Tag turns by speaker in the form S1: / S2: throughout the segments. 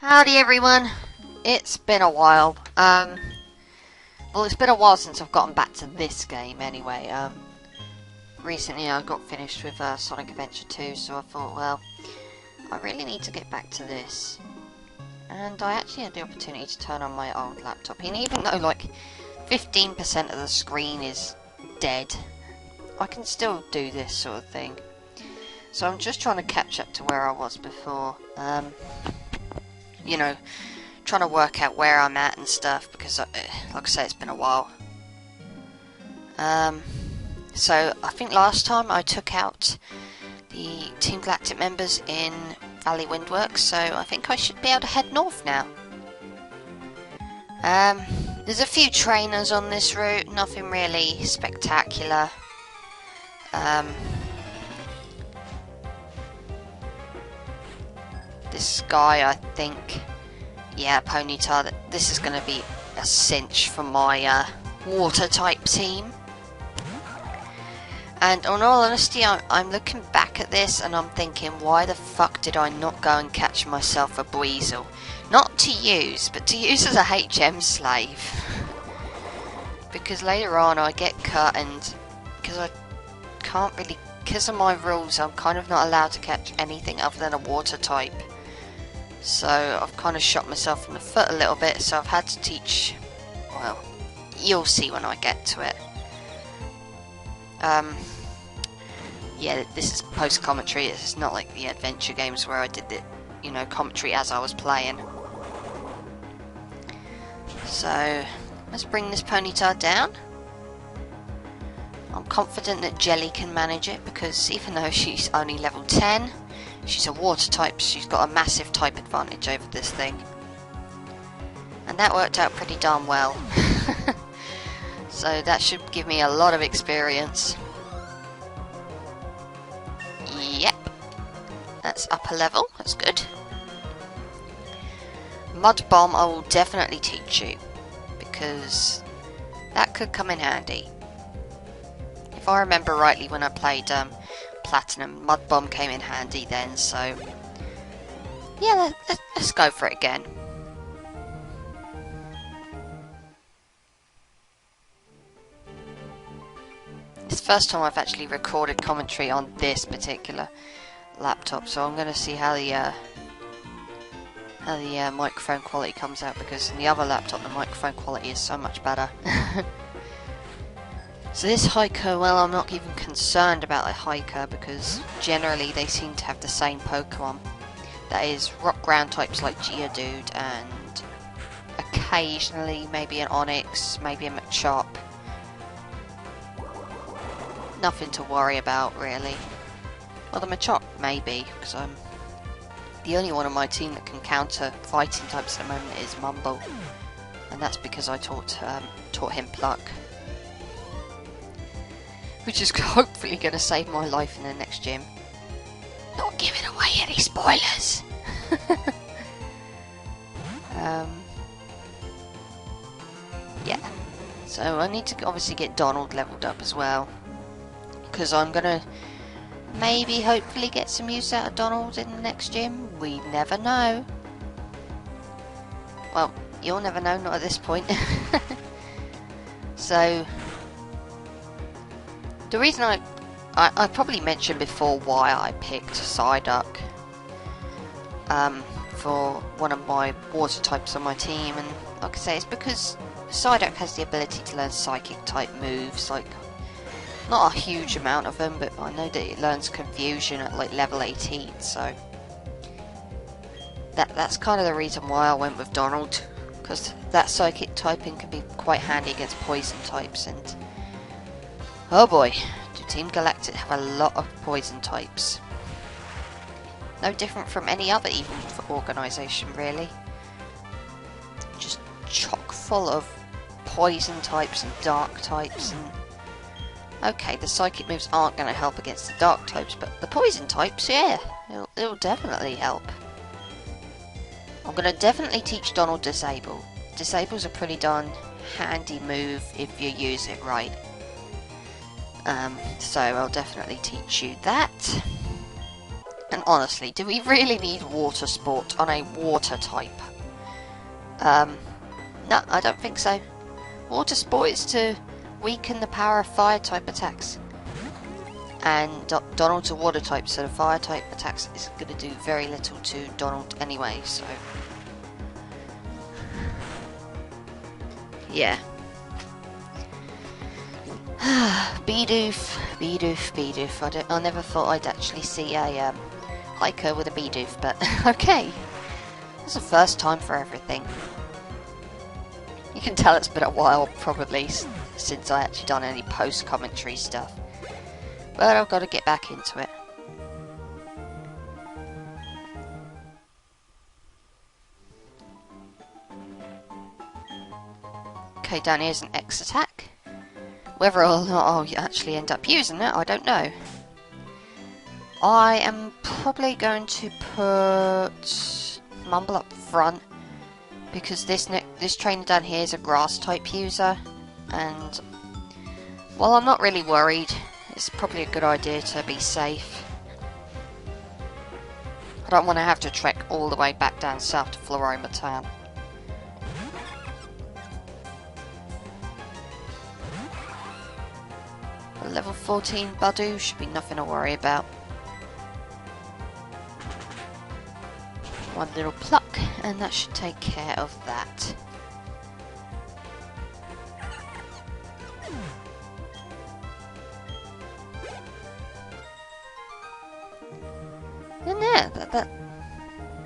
S1: Howdy everyone! It's been a while. Well, it's been a while since I've gotten back to this game anyway. Recently I got finished with Sonic Adventure 2, so I thought, well, I really need to get back to this. And I actually had the opportunity to turn on my old laptop, and even though like 15% of the screen is dead, I can still do this sort of thing. So I'm just trying to catch up to where I was before. You know, trying to work out where I'm at and stuff, because like I say, it's been a while. So I think last time I took out the Team Galactic members in Valley Windworks, so I think I should be able to head north now. There's a few trainers on this route, nothing really spectacular. This guy, I think, yeah, Ponyta, this is going to be a cinch for my water type team. And on all honesty, I'm looking back at this and I'm thinking, why the fuck did I not go and catch myself a Buizel? Not to use, but to use as a HM slave. Because later on I get cut, and because I can't really, because of my rules, I'm kind of not allowed to catch anything other than a water type. So I've kind of shot myself in the foot a little bit, so I've had to teach, well, you'll see when I get to it. Yeah, this is post-commentary, this is not like the adventure games where I did the, you know, commentary as I was playing. So, let's bring this Ponyta down. I'm confident that Jelly can manage it, because even though she's only level 10, she's a water type, so she's got a massive type advantage over this thing. And that worked out pretty darn well. So that should give me a lot of experience. Yep. That's upper level, that's good. Mud Bomb I will definitely teach you, because that could come in handy. If I remember rightly, when I played Platinum, Mud Bomb came in handy then, so yeah, let's go for it again. It's the first time I've actually recorded commentary on this particular laptop, so I'm going to see how the microphone quality comes out, because in the other laptop the microphone quality is so much better. So this hiker, well, I'm not even concerned about a hiker, because generally they seem to have the same Pokemon. That is, rock ground types like Geodude, and occasionally maybe an Onix, maybe a Machop. Nothing to worry about, really. Well, the Machop maybe, because I'm the only one on my team that can counter fighting types at the moment is Mumble, and that's because I taught him Pluck, which is hopefully going to save my life in the next gym. Not giving away any spoilers. Yeah, so I need to obviously get Donald leveled up as well, because I'm going to maybe hopefully get some use out of Donald in the next gym. We never know. Well, you'll never know, not at this point. So the reason I probably mentioned before why I picked Psyduck for one of my water types on my team, and like I say, it's because Psyduck has the ability to learn psychic type moves, like not a huge amount of them, but I know that it learns Confusion at like level 18, so that's kind of the reason why I went with Donald, because that psychic typing can be quite handy against poison types, and oh boy, do Team Galactic have a lot of poison types. No different from any other evil organisation, really. Just chock full of poison types and dark types, and okay, the psychic moves aren't going to help against the dark types, but the poison types, yeah, it'll definitely help. I'm going to definitely teach Donald Disable. Disable's a pretty darn handy move if you use it right. So I'll definitely teach you that. And honestly, do we really need water sport on a water type? No, I don't think so. Water sport is to weaken the power of fire type attacks. And Donald's a water type, so the fire type attacks is going to do very little to Donald anyway, so... yeah. Bidoof, Bidoof, Bidoof. I never thought I'd actually see a hiker with a Bidoof, but okay. It's the first time for everything. You can tell it's been a while, probably, since I actually done any post-commentary stuff. But I've got to get back into it. Okay, down here's an X attack. Whether or not I'll actually end up using it, I don't know. I am probably going to put Mumble up front, because this trainer down here is a grass type user, and while I'm not really worried, it's probably a good idea to be safe. I don't want to have to trek all the way back down south to Floroma Town. A level 14 Badoo should be nothing to worry about. One little pluck, and that should take care of that. And yeah,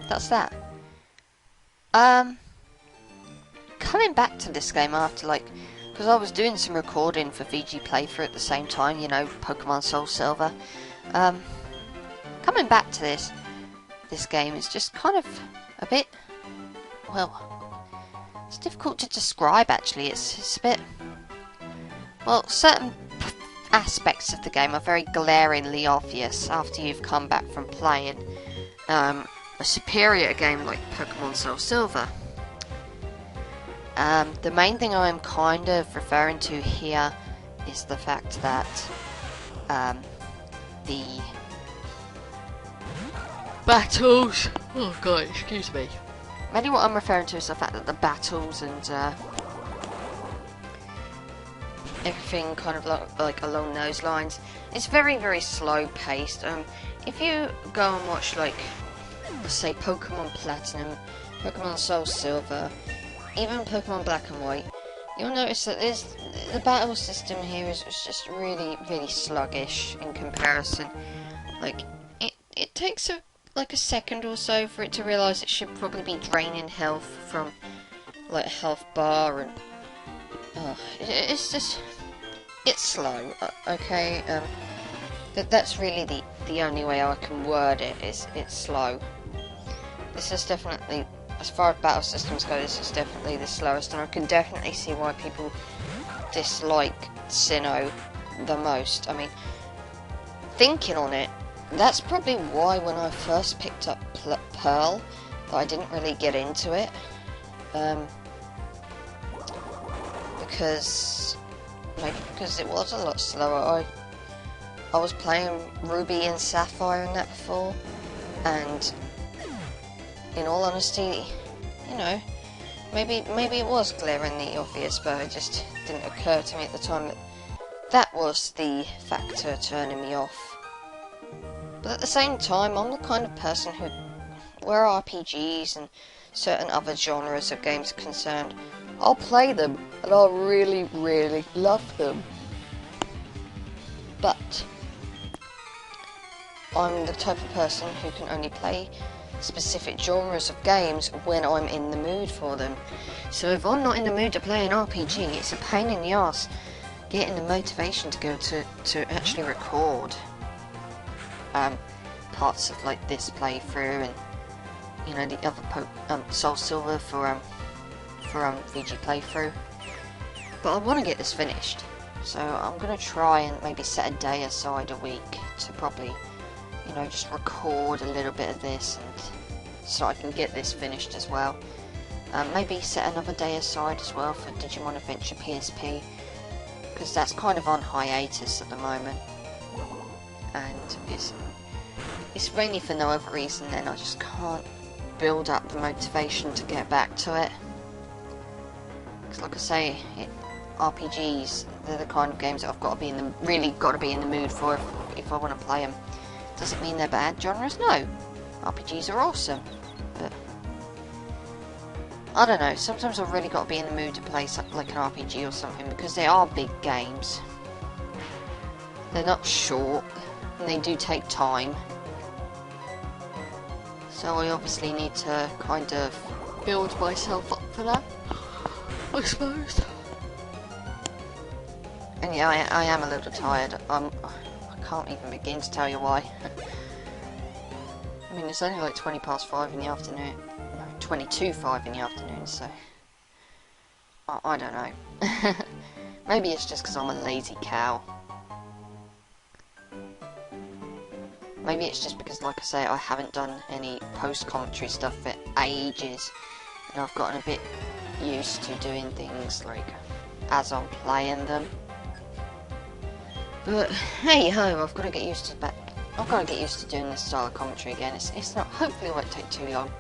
S1: that's that. Coming back to this game after, like, because I was doing some recording for VG Playthrough at the same time, you know, Pokemon Soul Silver. Coming back to this game is just kind of a bit, well, it's difficult to describe actually. It's a bit, well, certain aspects of the game are very glaringly obvious after you've come back from playing a superior game like Pokemon Soul Silver. The main thing I'm kind of referring to here is the fact that the battles... oh god, excuse me. Mainly what I'm referring to is the fact that the battles and everything kind of like along those lines, it's very, very slow paced. If you go and watch, like, let's say Pokemon Platinum, Pokemon Soul Silver, even Pokemon Black and White, you'll notice that the battle system here is just really, really sluggish in comparison. Like, it takes a second or so for it to realise it should probably be draining health from, like, a health bar, and it's just, it's slow, okay? That's really the only way I can word it, is it's slow. This is definitely, as far as battle systems go, this is definitely the slowest, and I can definitely see why people dislike Sinnoh the most. I mean, thinking on it, that's probably why when I first picked up Pearl, that I didn't really get into it. Maybe because it was a lot slower. I was playing Ruby and Sapphire and that before, and in all honesty, you know, maybe it was glaringly obvious, but it just didn't occur to me at the time that was the factor turning me off. But at the same time, I'm the kind of person who, where RPGs and certain other genres of games are concerned, I'll play them, and I'll really, really love them. But I'm the type of person who can only play specific genres of games when I'm in the mood for them. So if I'm not in the mood to play an RPG, it's a pain in the ass getting the motivation to go to actually record parts of, like, this playthrough, and, you know, the other Soul Silver for VG Playthrough. But I want to get this finished, so I'm going to try and maybe set a day aside a week to probably, you know, just record a little bit of this, and so I can get this finished as well. Maybe set another day aside as well for Digimon Adventure PSP, because that's kind of on hiatus at the moment, and it's mainly for no other reason then. I just can't build up the motivation to get back to it. Because like I say, RPGs, they're the kind of games that I've got to be in the, really got to be in the mood for if I want to play them. Does it mean they're bad genres? No. RPGs are awesome. But I don't know, sometimes I've really got to be in the mood to play something like an RPG or something, because they are big games. They're not short, and they do take time. So I obviously need to kind of build myself up for that, I suppose. And yeah, I am a little tired. I can't even begin to tell you why. I mean, it's only like 20 past 5 in the afternoon. No, 22:05 in the afternoon, so I don't know. Maybe it's just because I'm a lazy cow. Maybe it's just because, like I say, I haven't done any post-commentary stuff for ages, and I've gotten a bit used to doing things like as I'm playing them. But hey ho, I've got to get used to that. I've got to get used to doing this style of commentary again. It's not. Hopefully, it won't take too long.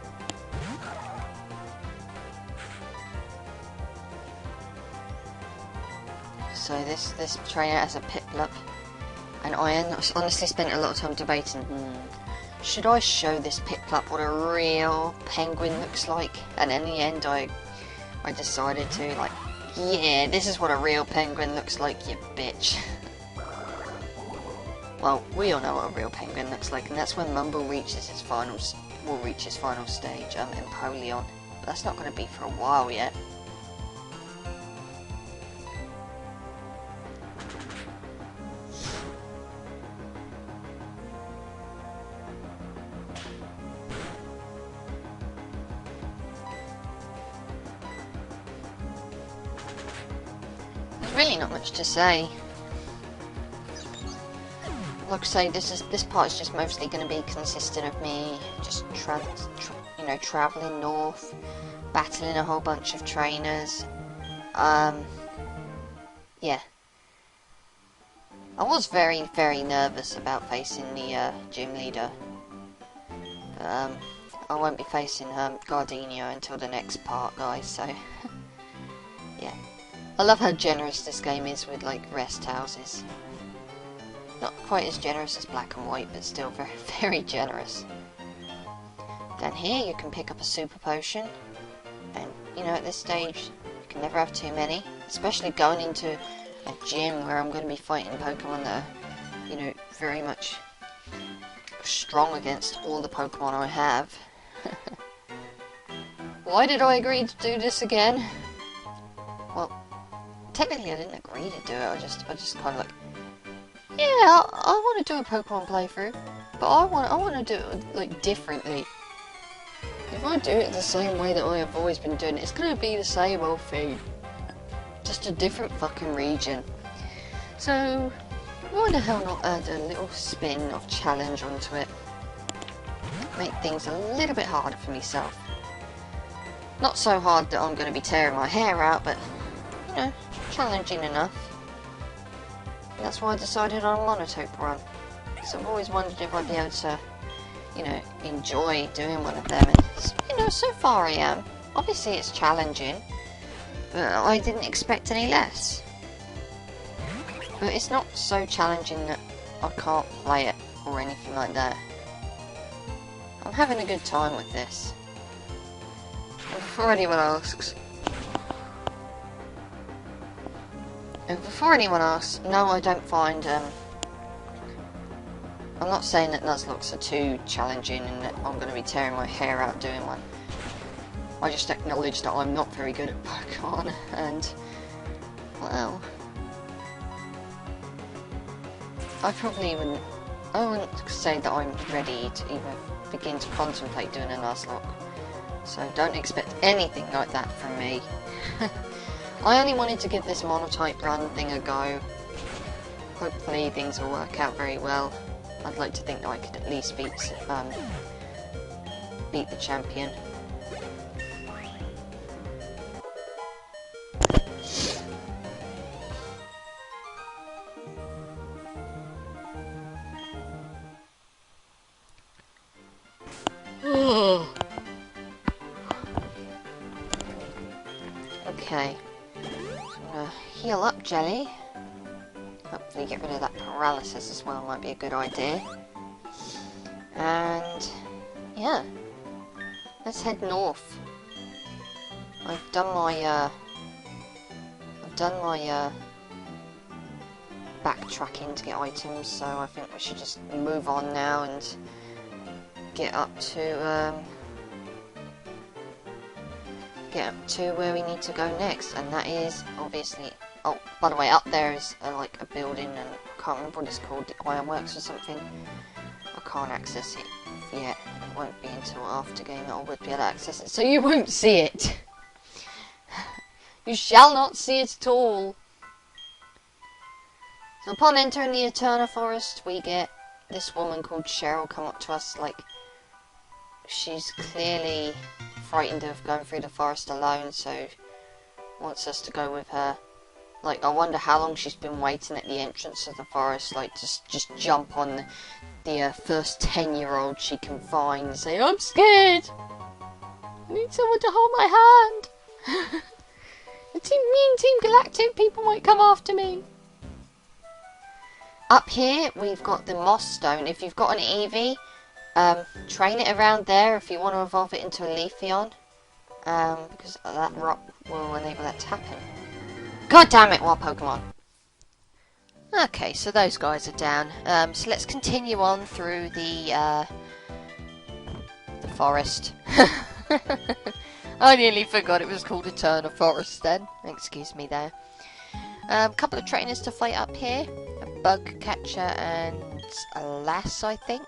S1: So this trainer has a Piplup, and I honestly spent a lot of time debating. Should I show this Piplup what a real penguin looks like? And in the end, I decided to, like, yeah, this is what a real penguin looks like, you bitch. Well, we all know what a real penguin looks like, and that's when Mumble reaches his final stage, Empoleon. But that's not going to be for a while yet. There's really not much to say. Like I say, this part is just mostly going to be consistent of me just traveling north, battling a whole bunch of trainers. Yeah. I was very, very nervous about facing the gym leader. I won't be facing Gardenia until the next part, guys. So yeah, I love how generous this game is with like rest houses. Not quite as generous as Black and White, but still very, very generous. Down here you can pick up a super potion, and you know, at this stage you can never have too many, especially going into a gym where I'm going to be fighting Pokemon that are, you know, very much strong against all the Pokemon I have. Why did I agree to do this again? Well, technically I didn't agree to do it, I just kind of like, yeah, I want to do a Pokemon playthrough, but I want to do it like differently. If I do it the same way that I have always been doing it, it's going to be the same old thing, just a different fucking region. So why the hell not add a little spin of challenge onto it? Make things a little bit harder for myself. Not so hard that I'm going to be tearing my hair out, but you know, challenging enough. That's why I decided on a Monotope run. So I've always wondered if I'd be able to, you know, enjoy doing one of them. And, you know, so far I am. Obviously it's challenging, but I didn't expect any less. But it's not so challenging that I can't play it or anything like that. I'm having a good time with this. And before anyone asks, no, I don't find, I'm not saying that Nuzlockes are too challenging and that I'm going to be tearing my hair out doing one. I just acknowledge that I'm not very good at Pokemon, and, well, I wouldn't say that I'm ready to even begin to contemplate doing a Nuzlocke. So don't expect anything like that from me. I only wanted to give this Monotype run thing a go. Hopefully things will work out very well. I'd like to think that I could at least beat the champion. Okay. So I'm gonna heal up Jelly. Hopefully get rid of that paralysis as well, might be a good idea. And yeah. Let's head north. I've done my backtracking to get items, so I think we should just move on now and get up to where we need to go next, and that is obviously. Oh, by the way, up there is like a building, and I can't remember what it's called, the Ironworks or something. I can't access it yet. It won't be until after game that I would be able to access it, so you won't see it. You shall not see it at all. So upon entering the Eterna Forest, we get this woman called Cheryl come up to us. Like, she's clearly frightened of going through the forest alone, so wants us to go with her. Like, I wonder how long she's been waiting at the entrance of the forest, like, just jump on the first 10-year-old she can find and say, I'm scared! I need someone to hold my hand! Me and Team Galactic people might come after me! Up here, we've got the Moss Stone. If you've got an Eevee, train it around there if you want to evolve it into a Leafeon. Because that rock will enable that to happen. God damn it, what Pokemon! Okay, so those guys are down. So let's continue on through the forest. I nearly forgot it was called Eterna Forest then. Excuse me there. A couple of trainers to fight up here. A Bug Catcher and a Lass, I think.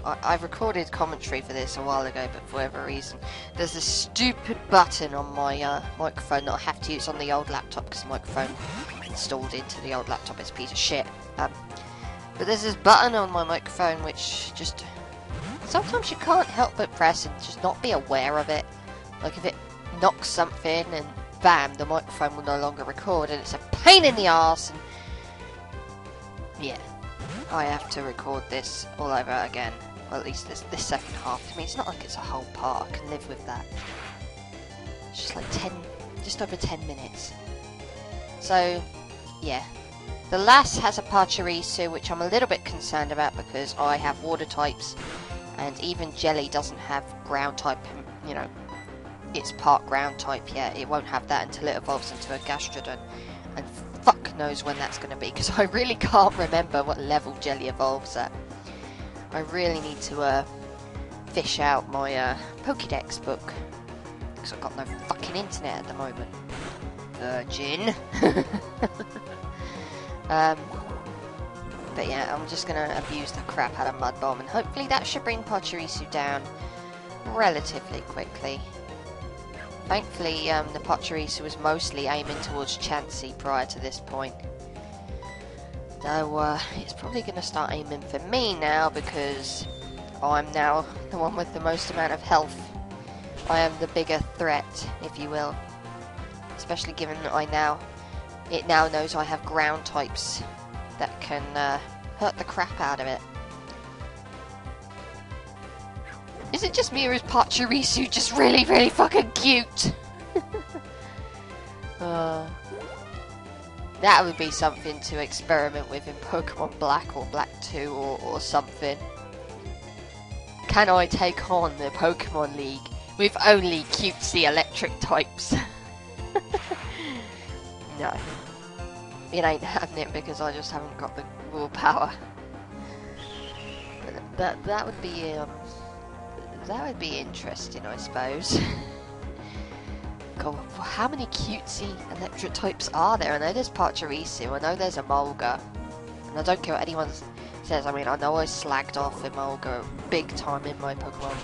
S1: I've recorded commentary for this a while ago, but for whatever reason, there's this stupid button on my microphone that I have to use on the old laptop because the microphone installed into the old laptop is a piece of shit. But there's this button on my microphone which just sometimes you can't help but press and just not be aware of it. Like if it knocks something and bam, the microphone will no longer record, and it's a pain in the arse. And yeah, I have to record this all over again. Or at least this second half. I mean, it's not like it's a whole part. I can live with that. It's just like just over 10 minutes. So, yeah. The Lass has a Pachirisu, which I'm a little bit concerned about because I have water types, and even Jelly doesn't have ground type, you know, it's part ground type yet. It won't have that until it evolves into a Gastrodon. And fuck knows when that's going to be, because I really can't remember what level Jelly evolves at. I really need to fish out my Pokédex book, because I've got no fucking internet at the moment. Virgin. But yeah, I'm just going to abuse the crap out of Mud Bomb, and hopefully that should bring Pachirisu down relatively quickly. Thankfully, the Pachirisu was mostly aiming towards Chansey prior to this point. Though, it's probably going to start aiming for me now, because I'm now the one with the most amount of health. I am the bigger threat, if you will. Especially given that it now knows I have ground types that can hurt the crap out of it. Is it just me, or is Pachirisu just really, really fucking cute? That would be something to experiment with in Pokemon Black or Black 2 or something. Can I take on the Pokemon League with only cutesy electric types? No. It ain't happening because I just haven't got the willpower. But that would be interesting, I suppose. God, how many cutesy electric types are there? I know there's Pachirisu, I know there's Emolga, and I don't care what anyone says. I mean, I know I slagged off Emolga big time in my Pokemon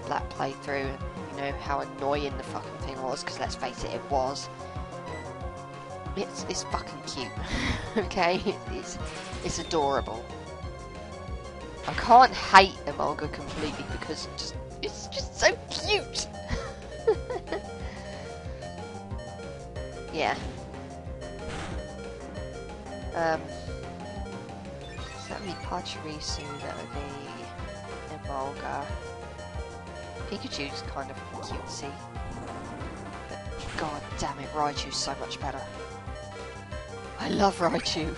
S1: Black playthrough, and you know how annoying the fucking thing was, because let's face it, it was. It's fucking cute, okay? It's adorable. I can't hate Emolga completely because it's just so cute. Yeah. So that would be Pachirisu, that would be Emolga. Pikachu's kind of cutesy. But god damn it, Raichu's so much better. I love Raichu.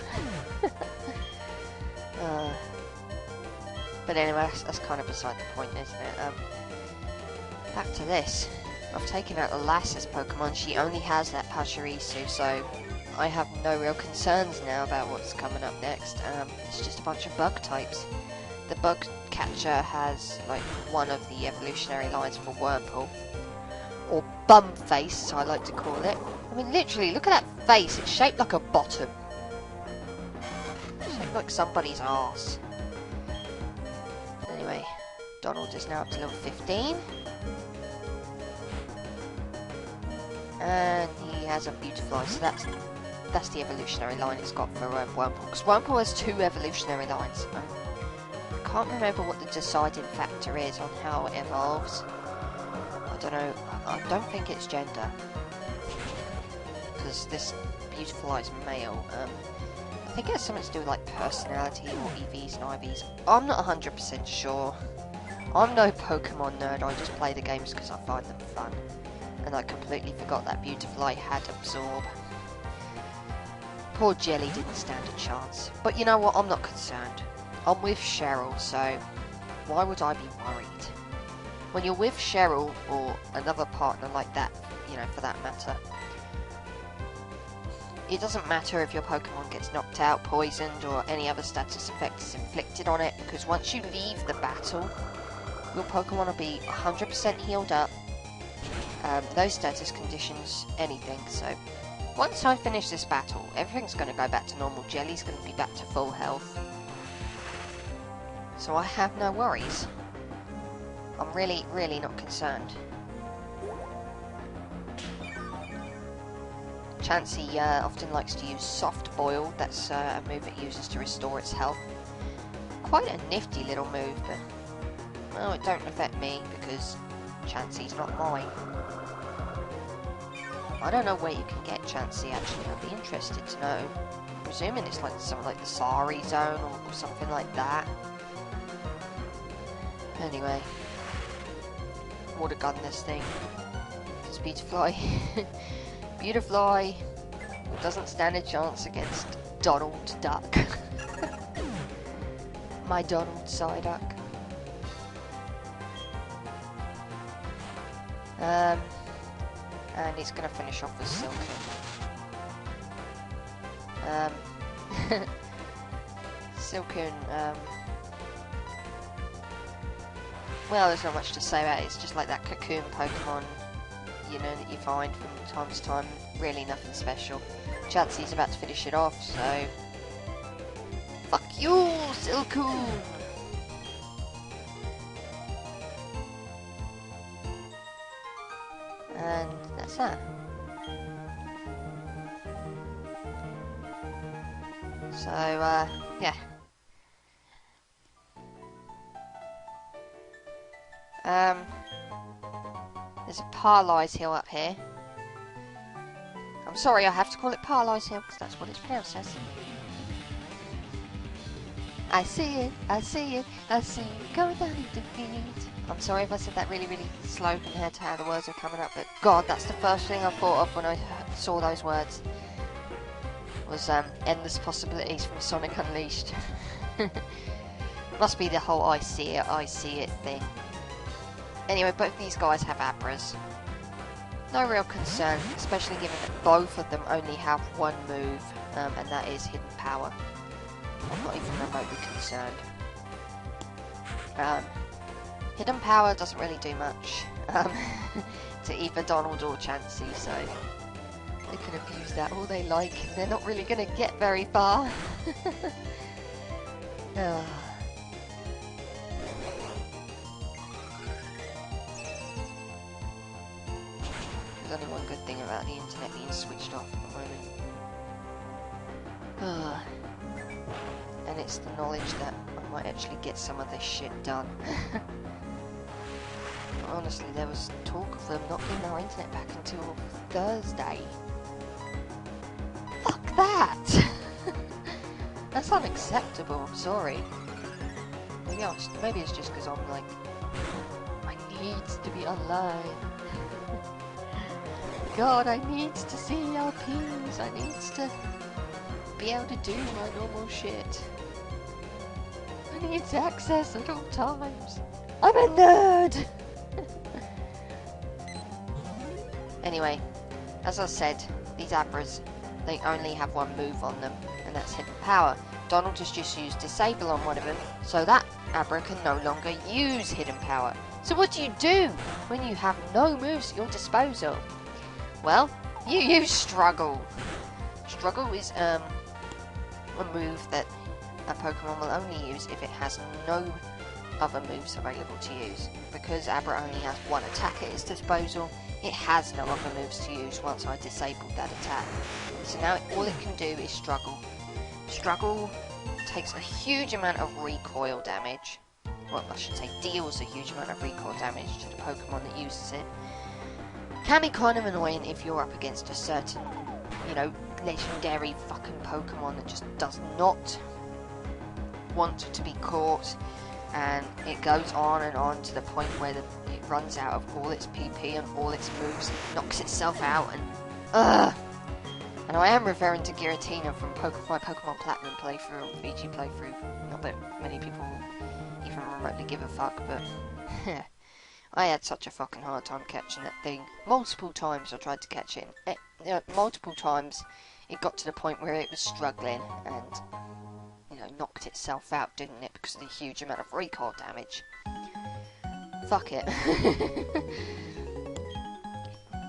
S1: But anyway, that's kind of beside the point, isn't it? Back to this. I've taken out the lastest Pokemon. She only has that Pachirisu, so I have no real concerns now about what's coming up next. It's just a bunch of bug types. The bug catcher has like one of the evolutionary lines for Wurmple, or bum face, as I like to call it. I mean, literally, look at that face. It's shaped like a bottom. It's shaped like somebody's arse. Anyway, Donald is now up to level 15. And he has a Beautifly, so that's the evolutionary line it's got for Wurmple. Because Wurmple has 2 evolutionary lines. I can't remember what the deciding factor is on how it evolves. I don't know. I don't think it's gender. Because this Beautifly is male. I think it has something to do with like personality or EVs and IVs. I'm not 100% sure. I'm no Pokemon nerd. I just play the games because I find them fun. And I completely forgot that Beautifly had Absorb. Poor Jelly didn't stand a chance. But you know what? I'm not concerned. I'm with Cheryl, so why would I be worried? When you're with Cheryl, or another partner like that, you know, for that matter, it doesn't matter if your Pokemon gets knocked out, poisoned, or any other status effect is inflicted on it, because once you leave the battle, your Pokemon will be 100% healed up. No status conditions, anything. So once I finish this battle, everything's going to go back to normal. Jelly's going to be back to full health. So I have no worries. I'm really, really not concerned. Chansey often likes to use Soft Boil. That's a move it uses to restore its health. Quite a nifty little move, but well, it don't affect me because Chansey's not mine. I don't know where you can get Chansey actually. I'd be interested to know. I'm presuming it's like something like the Sari Zone or something like that. Anyway, water gun this thing. It's Beautifly. Beautifly doesn't stand a chance against Donald Duck. My Donald Psyduck. And he's gonna finish off with Silcoon. Silcoon, well, there's not much to say about it. It's just like that cocoon Pokemon, you know, that you find from time to time. Really nothing special. Chansey's about to finish it off, so fuck you, Silcoon! And that's that. So, yeah. There's a Parlyse Hill up here. I'm sorry, I have to call it Parlyse Hill because that's what it's pronounced as. I see it, I see it, I see it going down in defeat. I'm sorry if I said that really, really slow compared to how the words are coming up, but God, that's the first thing I thought of when I saw those words. Was endless possibilities from Sonic Unleashed. Must be the whole I see it thing. Anyway, both these guys have Abras. No real concern, especially given that both of them only have one move, and that is Hidden Power. I'm not even remotely concerned. Hidden Power doesn't really do much to either Donald or Chansey, so they can abuse that all they like. They're not really going to get very far. There's only one good thing about the internet being switched off at the moment. And it's the knowledge that I might actually get some of this shit done. Honestly, there was talk of them not getting our internet back until Thursday. Fuck that! That's unacceptable, I'm sorry. Maybe it's just because I'm like, I needs to be online. God, I needs to see LPs. I needs to be able to do my normal shit. I needs access at all times. I'm a nerd! Anyway, as I said, these Abras, they only have one move on them, and that's Hidden Power. Donald has just used Disable on one of them, so that Abra can no longer use Hidden Power. So what do when you have no moves at your disposal? Well, you use Struggle. Struggle is a move that a Pokemon will only use if it has no other moves available to use. Because Abra only has one attack at its disposal, it has no other moves to use once I disabled that attack. So now all it can do is Struggle. Struggle takes a huge amount of recoil damage. Well, I should say deals a huge amount of recoil damage to the Pokemon that uses it. Can be kind of annoying if you're up against a certain, you know, legendary fucking Pokemon that just does not want to be caught, and it goes on and on to the point where it runs out of all its PP and all its moves, and knocks itself out, and And I am referring to Giratina from my Pokemon Platinum playthrough or VG playthrough. Not that many people even remotely give a fuck, but I had such a fucking hard time catching that thing. Multiple times I tried to catch it. Multiple times it got to the point where it was struggling and, you know, knocked itself out, didn't it, because of the huge amount of recoil damage. Fuck it.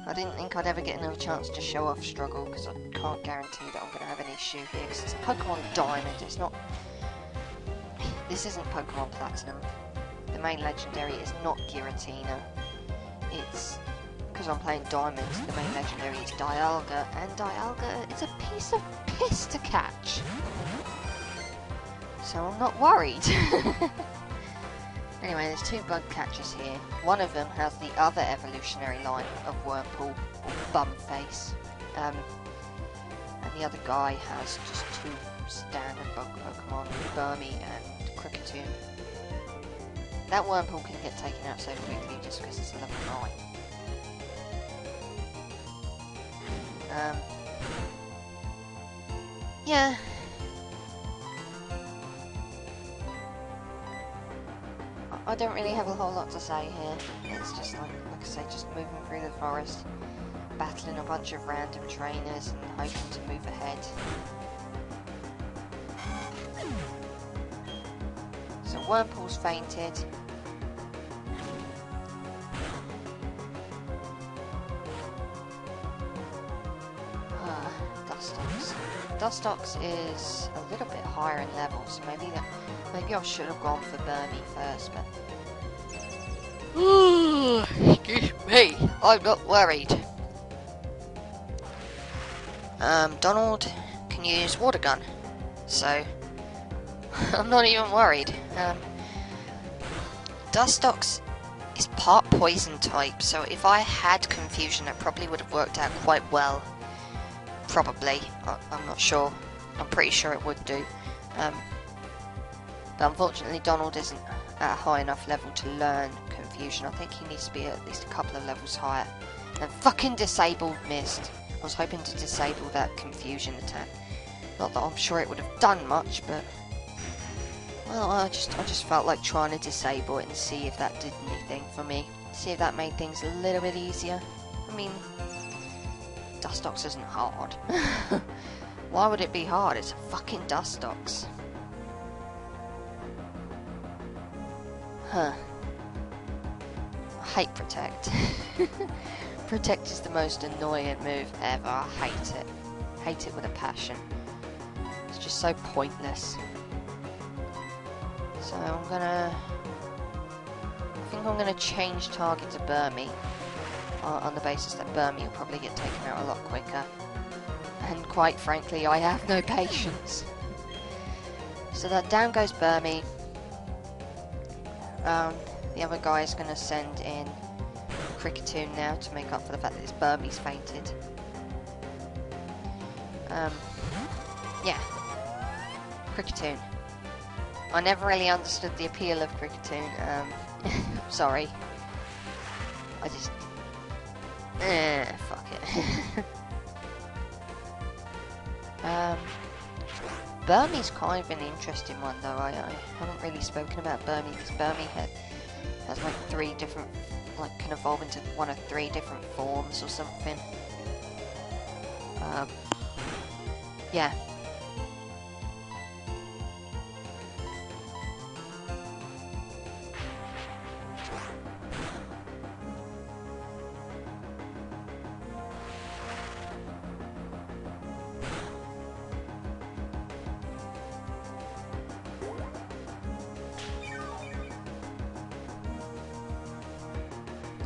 S1: I didn't think I'd ever get another chance to show off Struggle, because I can't guarantee that I'm going to have an issue here, because it's Pokemon Diamond, it's not... This isn't Pokemon Platinum. The main legendary is not Giratina. It's... Because I'm playing Diamond, the main legendary is Dialga, and Dialga is a piece of piss to catch. So I'm not worried. Anyway, there's two bug catchers here. One of them has the other evolutionary line of Wurmple, or Bumface. And the other guy has just two standard bug Pokemon, Burmy and Kricketune. That Wurmple can get taken out so quickly just because it's a level 9. Yeah. I don't really have a whole lot to say here. It's just like I say, just moving through the forest, battling a bunch of random trainers and hoping to move ahead. So Wurmple's fainted. Dustox. Dustox is a little bit higher in level, so maybe I should have gone for Burmy first, but... Excuse me, I'm not worried. Donald can use Water Gun, so I'm not even worried. Dustox is part Poison type, so if I had Confusion, that probably would have worked out quite well. Probably. I'm not sure. I'm pretty sure it would do. But unfortunately Donald isn't at a high enough level to learn Confusion. I think he needs to be at least a couple of levels higher. And fucking disabled missed. I was hoping to disable that Confusion attack. Not that I'm sure it would have done much, but... Well, I just felt like trying to disable it and see if that did anything for me. See if that made things a little bit easier. I mean... Dustox isn't hard. Why would it be hard? It's a fucking Dustox. Huh. I hate Protect. Protect is the most annoying move ever. I hate it. Hate it with a passion. It's just so pointless. So I think I'm gonna change target to Burmy. On the basis that Burmy will probably get taken out a lot quicker. And quite frankly, I have no patience. So that down goes Burmy. The other guy is going to send in Kricketune now to make up for the fact that this Burmy's fainted. Yeah. Kricketune. I never really understood the appeal of Kricketune. Sorry. I just... fuck it. Burmie's kind of an interesting one though. I haven't really spoken about Burmie because Burmie has like 3 different, like can evolve into one of 3 different forms or something. Yeah.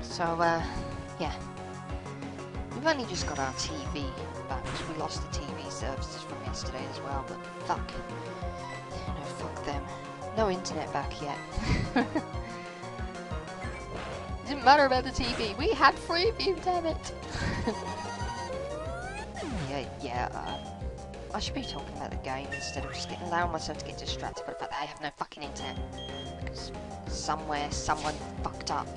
S1: So, yeah. We've only just got our TV back, because we lost the TV services from yesterday as well, but fuck. No, fuck them. No internet back yet. Didn't matter about the TV, we had Freeview, damn it! I should be talking about the game instead of just allowing myself to get distracted by the fact that I have no fucking internet. Because somewhere, someone fucked up.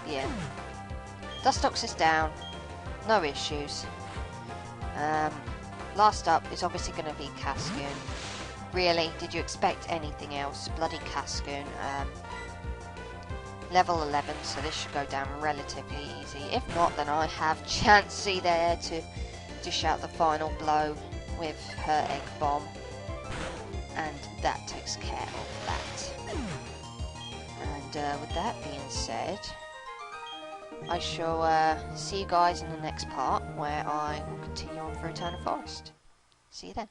S1: Yeah. Dustox is down. No issues. Last up is obviously going to be Cascoon. Really? Did you expect anything else? Bloody Cascoon. Level 11, so this should go down relatively easy. If not, then I have Chansey there to dish out the final blow with her egg bomb. And that takes care of that. And with that being said, I shall see you guys in the next part where I will continue on for Eternal Forest. See you then.